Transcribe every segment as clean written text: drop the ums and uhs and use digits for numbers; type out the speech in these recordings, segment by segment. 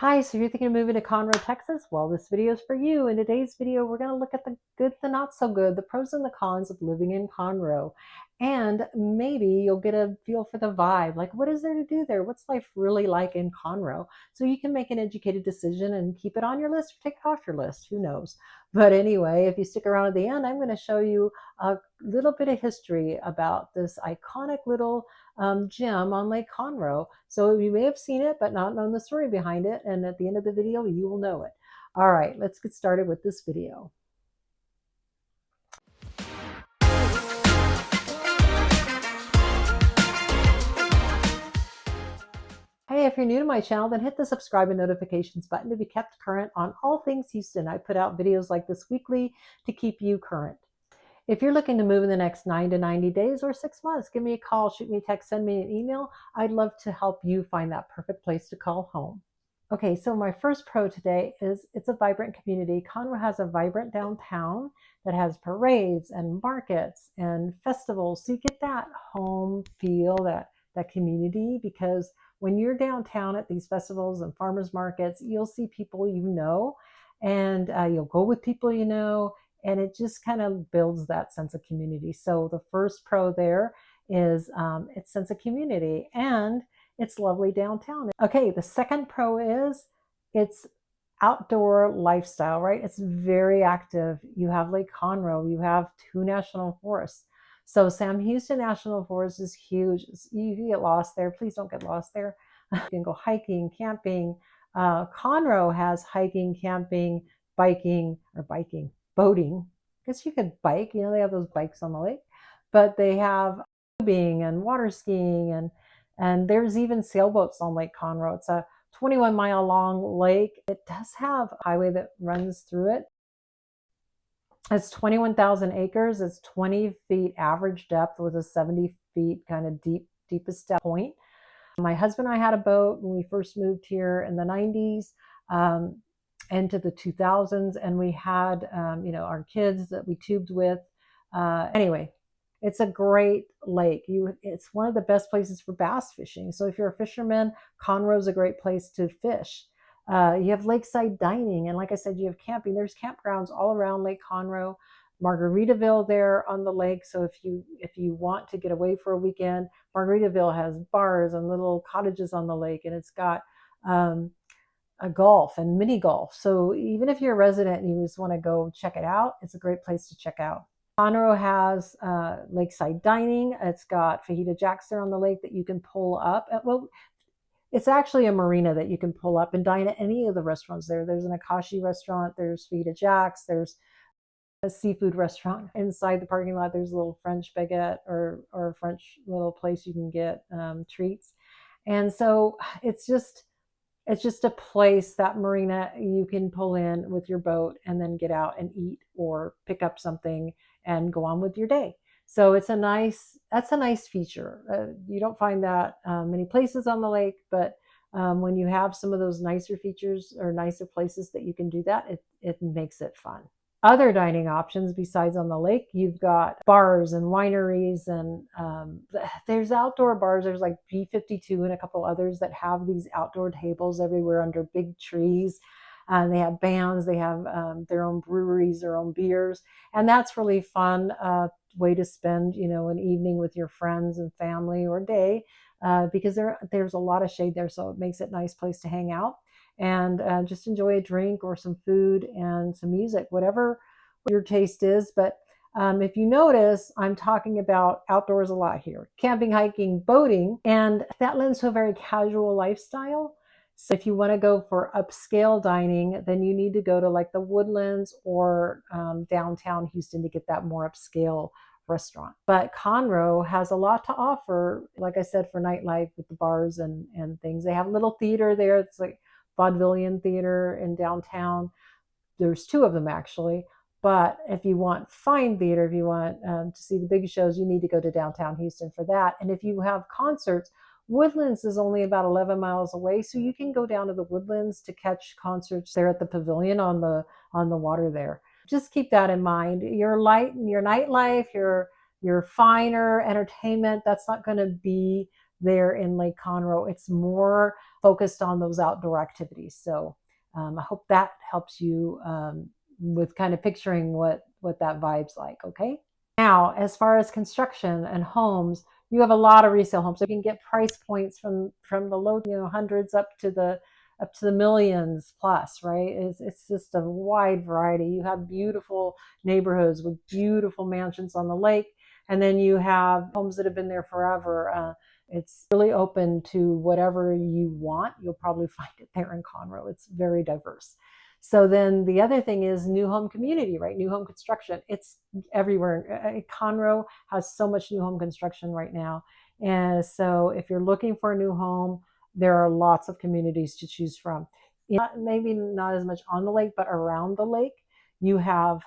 Hi, so you're thinking of moving to Conroe, Texas? Well, this video is for you. In today's video, we're going to look at the good, the not so good, the pros and the cons of living in Conroe. And maybe you'll get a feel for the vibe. Like, what is there to do there? What's life really like in Conroe? So you can make an educated decision and keep it on your list or take it off your list. Who knows? But anyway, if you stick around at the end, I'm going to show you a little bit of history about this iconic little gym on Lake Conroe. So you may have seen it, but not known the story behind it. And at the end of the video, you will know it. All right, let's get started with this video. Hey, if you're new to my channel, then hit the subscribe and notifications button to be kept current on all things Houston. I put out videos like this weekly to keep you current. If you're looking to move in the next 9 to 90 days or 6 months, give me a call, shoot me a text, send me an email. I'd love to help you find that perfect place to call home. Okay, so my first pro today is it's a vibrant community. Conroe has a vibrant downtown that has parades and markets and festivals. So you get that home feel, that community, because when you're downtown at these festivals and farmers markets, you'll see people you know, and you'll go with people you know, and it just kind of builds that sense of community. So the first pro there is its sense of community, and it's lovely downtown. Okay, the second pro is it's outdoor lifestyle, right? It's very active. You have Lake Conroe, you have 2 national forests. So Sam Houston National Forest is huge. You can get lost there. Please don't get lost there. You can go hiking, camping. Conroe has hiking, camping, boating. I guess you could bike. You know, they have those bikes on the lake, but they have tubing and water skiing, and there's even sailboats on Lake Conroe. It's a 21-mile long lake. It does have a highway that runs through it. It's 21,000 acres. It's 20 feet average depth with a 70 feet kind of deepest depth point. My husband and I had a boat when we first moved here in the 90s into the 2000s, and we had our kids that we tubed with. Anyway, it's a great lake. It's one of the best places for bass fishing. So if you're a fisherman, Conroe's a great place to fish. You have Lakeside Dining, and like I said, you have camping. There's campgrounds all around Lake Conroe. Margaritaville there on the lake. So if you want to get away for a weekend, Margaritaville has bars and little cottages on the lake, and it's got a golf and mini golf. So even if you're a resident and you just want to go check it out, it's a great place to check out. Conroe has Lakeside Dining. It's got Fajita Jacks there on the lake that you can pull up. Well, it's actually a marina that you can pull up and dine at any of the restaurants there. There's an Akashi restaurant. There's Fajita Jacks. There's a seafood restaurant inside the parking lot. There's a little French baguette or a French little place you can get treats. And so it's just a place, that marina, you can pull in with your boat and then get out and eat or pick up something and go on with your day. So that's a nice feature. You don't find that many places on the lake, but when you have some of those nicer features or nicer places that you can do that, it makes it fun. Other dining options besides on the lake, you've got bars and wineries, and there's outdoor bars. There's like B52 and a couple others that have these outdoor tables everywhere under big trees. They have bands, they have their own breweries, their own beers, and that's really fun way to spend an evening with your friends and family or day, because there's a lot of shade there, so it makes it a nice place to hang out and just enjoy a drink or some food and some music, whatever your taste is. But if you notice, I'm talking about outdoors a lot here: camping, hiking, boating, and that lends to a very casual lifestyle. So if you want to go for upscale dining, then you need to go to like the Woodlands or downtown Houston to get that more upscale restaurant. But Conroe has a lot to offer, like I said, for nightlife with the bars and things. They have a little theater there. It's like Vaudevillian Theater in downtown. There's 2 of them actually. But if you want fine theater, if you want to see the big shows, you need to go to downtown Houston for that. And if you have concerts, Woodlands is only about 11 miles away, so you can go down to the Woodlands to catch concerts there at the pavilion on the water there. Just keep that in mind. Your nightlife, your finer entertainment, that's not going to be there in Lake Conroe. It's more focused on those outdoor activities. So I hope that helps you with kind of picturing what that vibe's like. Okay. Now, as far as construction and homes, you have a lot of resale homes. So you can get price points from the low, hundreds up to the millions plus, right? It's just a wide variety. You have beautiful neighborhoods with beautiful mansions on the lake, and then you have homes that have been there forever. It's really open to whatever you want. You'll probably find it there in Conroe. It's very diverse. So then the other thing is new home community, right? New home construction. It's everywhere. Conroe has so much new home construction right now. And so if you're looking for a new home, there are lots of communities to choose from. Maybe not as much on the lake, but around the lake, you have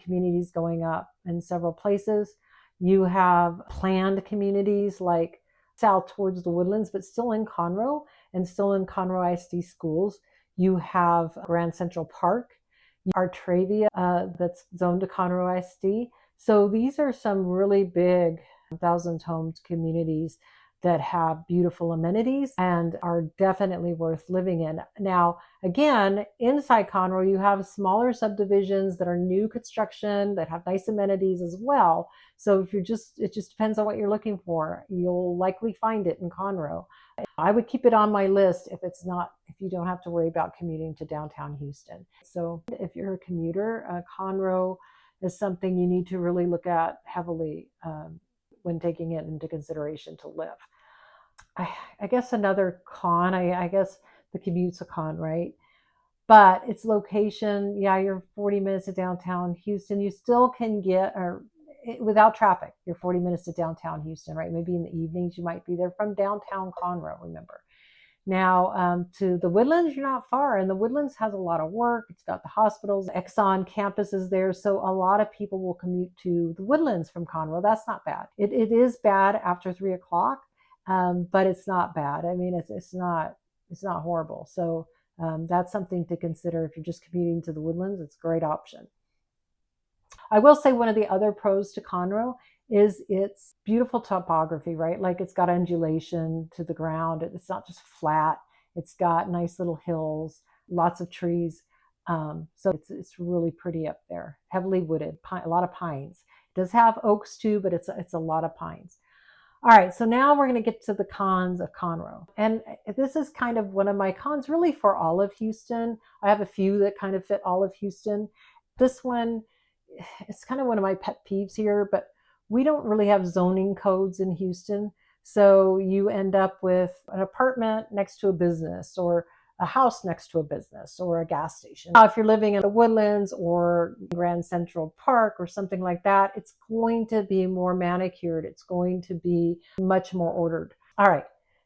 communities going up in several places. You have planned communities like south towards the Woodlands, but still in Conroe and still in Conroe ISD schools. You have Grand Central Park, Artravia, that's zoned to Conroe ISD. So these are some really big 1,000-home communities that have beautiful amenities and are definitely worth living in. Now, again, inside Conroe, you have smaller subdivisions that are new construction that have nice amenities as well. So if it just depends on what you're looking for. You'll likely find it in Conroe. I would keep it on my list if you don't have to worry about commuting to downtown Houston. So if you're a commuter, Conroe is something you need to really look at heavily when taking it into consideration to live. I guess another con, I guess the commute's a con, right? But its location, yeah, you're 40 minutes to downtown Houston. You still can without traffic, you're 40 minutes to downtown Houston, right? Maybe in the evenings you might be there from downtown Conroe, remember. Now, to the Woodlands, you're not far, and the Woodlands has a lot of work. It's got the hospitals, Exxon campus is there, so a lot of people will commute to the Woodlands from Conroe. That's not bad. It is bad after 3 o'clock, but it's not bad. I mean, it's not horrible. So that's something to consider if you're just commuting to the Woodlands. It's a great option. I will say one of the other pros to Conroe is its beautiful topography, right? Like it's got undulation to the ground. It's not just flat. It's got nice little hills, lots of trees. So it's really pretty up there. Heavily wooded, a lot of pines. It does have oaks too, but it's a lot of pines. All right, so now we're going to get to the cons of Conroe. And this is kind of one of my cons really for all of Houston. I have a few that kind of fit all of Houston. This one, it's kind of one of my pet peeves here, but we don't really have zoning codes in Houston. So you end up with an apartment next to a business or a house next to a business or a gas station. Now, if you're living in the Woodlands or Grand Central Park or something like that, it's going to be more manicured. It's going to be much more ordered. All right.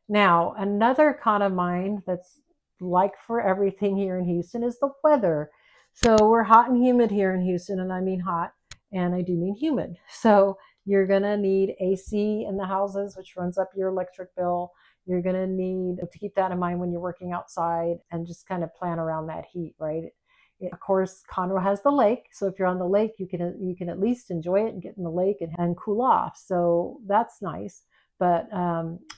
Now, another con of mine that's like for everything here in Houston is the weather. So we're hot and humid here in Houston, and I mean hot, and I do mean humid. So you're going to need AC in the houses, which runs up your electric bill. You're going to need to keep that in mind when you're working outside and just kind of plan around that heat, right? Of course, Conroe has the lake. So if you're on the lake, you can at least enjoy it and get in the lake and cool off. So that's nice. But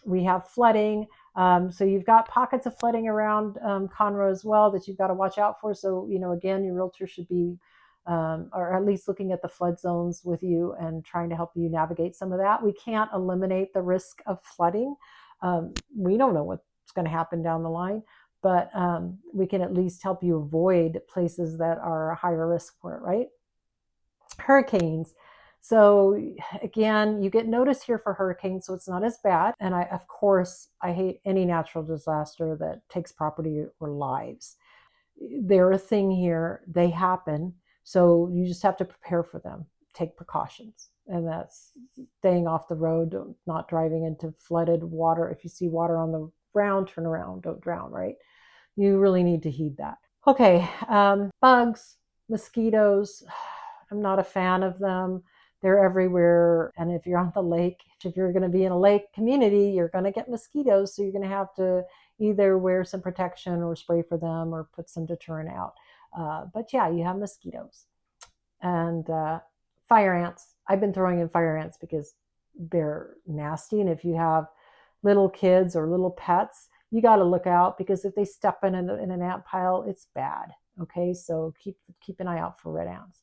we have flooding. So you've got pockets of flooding around Conroe as well that you've got to watch out for. So, again, your realtor should be or at least looking at the flood zones with you and trying to help you navigate some of that. We can't eliminate the risk of flooding. We don't know what's going to happen down the line, but we can at least help you avoid places that are higher risk for it, right? Hurricanes. So again, you get notice here for hurricanes, so it's not as bad. And of course, I hate any natural disaster that takes property or lives. They're a thing here. They happen. So you just have to prepare for them, take precautions. And that's staying off the road, not driving into flooded water. If you see water on the ground, turn around, don't drown, right? You really need to heed that. Okay, bugs, mosquitoes. I'm not a fan of them. They're everywhere. And if you're on the lake, if you're going to be in a lake community, you're going to get mosquitoes. So you're going to have to either wear some protection or spray for them or put some deterrent out. But yeah, you have mosquitoes and fire ants. I've been throwing in fire ants because they're nasty. And if you have little kids or little pets, you got to look out, because if they step in an ant pile, it's bad. Okay, so keep an eye out for red ants.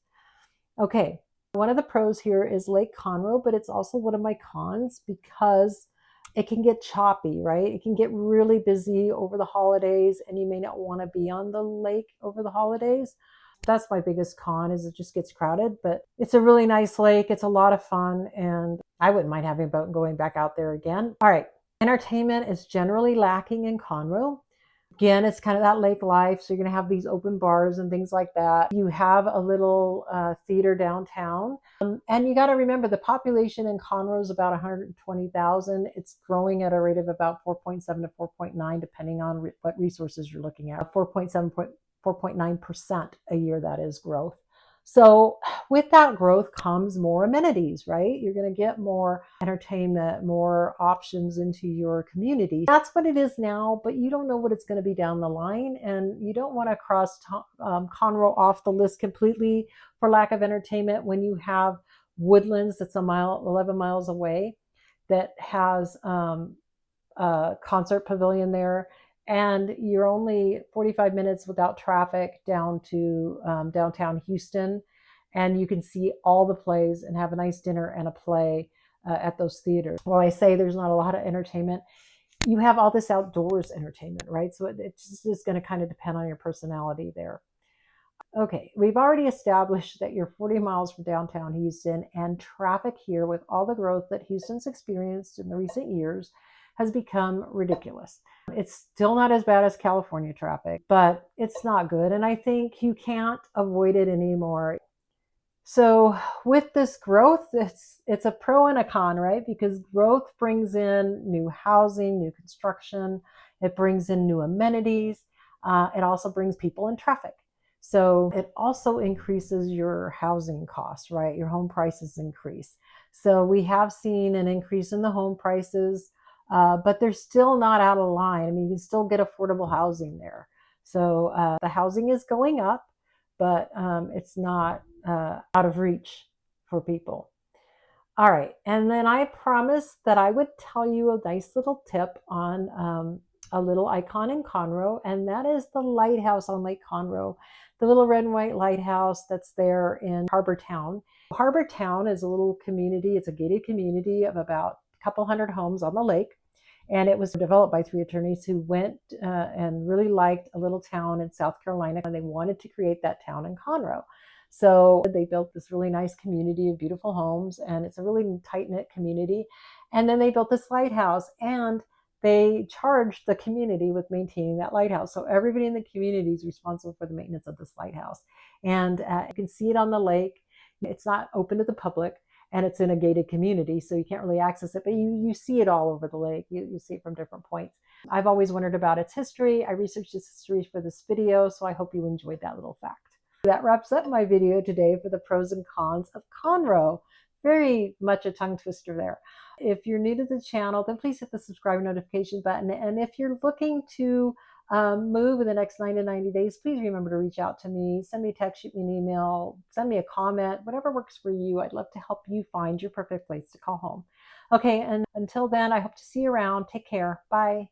Okay, one of the pros here is Lake Conroe, but it's also one of my cons because it can get choppy, right? It can get really busy over the holidays, and you may not want to be on the lake over the holidays. That's my biggest con, is it just gets crowded, but it's a really nice lake. It's a lot of fun, and I wouldn't mind having about going back out there again. All right, entertainment is generally lacking in Conroe. Again, it's kind of that lake life. So you're going to have these open bars and things like that. You have a little theater downtown. And you got to remember, the population in Conroe is about 120,000. It's growing at a rate of about 4.7 to 4.9, depending on what resources you're looking at. 4.9% a year, that is growth. So with that growth comes more amenities, right? You're going to get more entertainment, more options into your community. That's what it is now, but you don't know what it's going to be down the line. And you don't want to cross Conroe off the list completely for lack of entertainment when you have Woodlands, that's 11 miles away, that has a concert pavilion there. And you're only 45 minutes without traffic down to downtown Houston. And you can see all the plays and have a nice dinner and a play at those theaters. Well, I say there's not a lot of entertainment. You have all this outdoors entertainment, right? So it's just going to kind of depend on your personality there. Okay, we've already established that you're 40 miles from downtown Houston, and traffic here, with all the growth that Houston's experienced in the recent years, has become ridiculous. It's still not as bad as California traffic, but it's not good. And I think you can't avoid it anymore. So with this growth, it's a pro and a con, right? Because growth brings in new housing, new construction. It brings in new amenities. It also brings people and traffic. So it also increases your housing costs, right? Your home prices increase. So we have seen an increase in the home prices, but they're still not out of line. I mean, you can still get affordable housing there. So the housing is going up, but it's not out of reach for people. All right, and then I promised that I would tell you a nice little tip on a little icon in Conroe, and that is the lighthouse on Lake Conroe, the little red and white lighthouse that's there in Harbor Town. Harbor Town is a little community. It's a gated community of about a couple hundred homes on the lake. And it was developed by three attorneys who went and really liked a little town in South Carolina, and they wanted to create that town in Conroe. So they built this really nice community of beautiful homes, and it's a really tight-knit community. And then they built this lighthouse, and they charged the community with maintaining that lighthouse. So everybody in the community is responsible for the maintenance of this lighthouse. And you can see it on the lake. It's not open to the public, and it's in a gated community, so you can't really access it, but you see it all over the lake. You see it from different points. I've always wondered about its history. I researched its history for this video, so I hope you enjoyed that little fact. That wraps up my video today for the pros and cons of Conroe. Very much a tongue twister there. If you're new to the channel, then please hit the subscribe notification button. And if you're looking to move in the next 9 to 90 days, please remember to reach out to me. Send me a text, shoot me an email, send me a comment, whatever works for you. I'd love to help you find your perfect place to call home. Okay, and until then, I hope to see you around. Take care. Bye.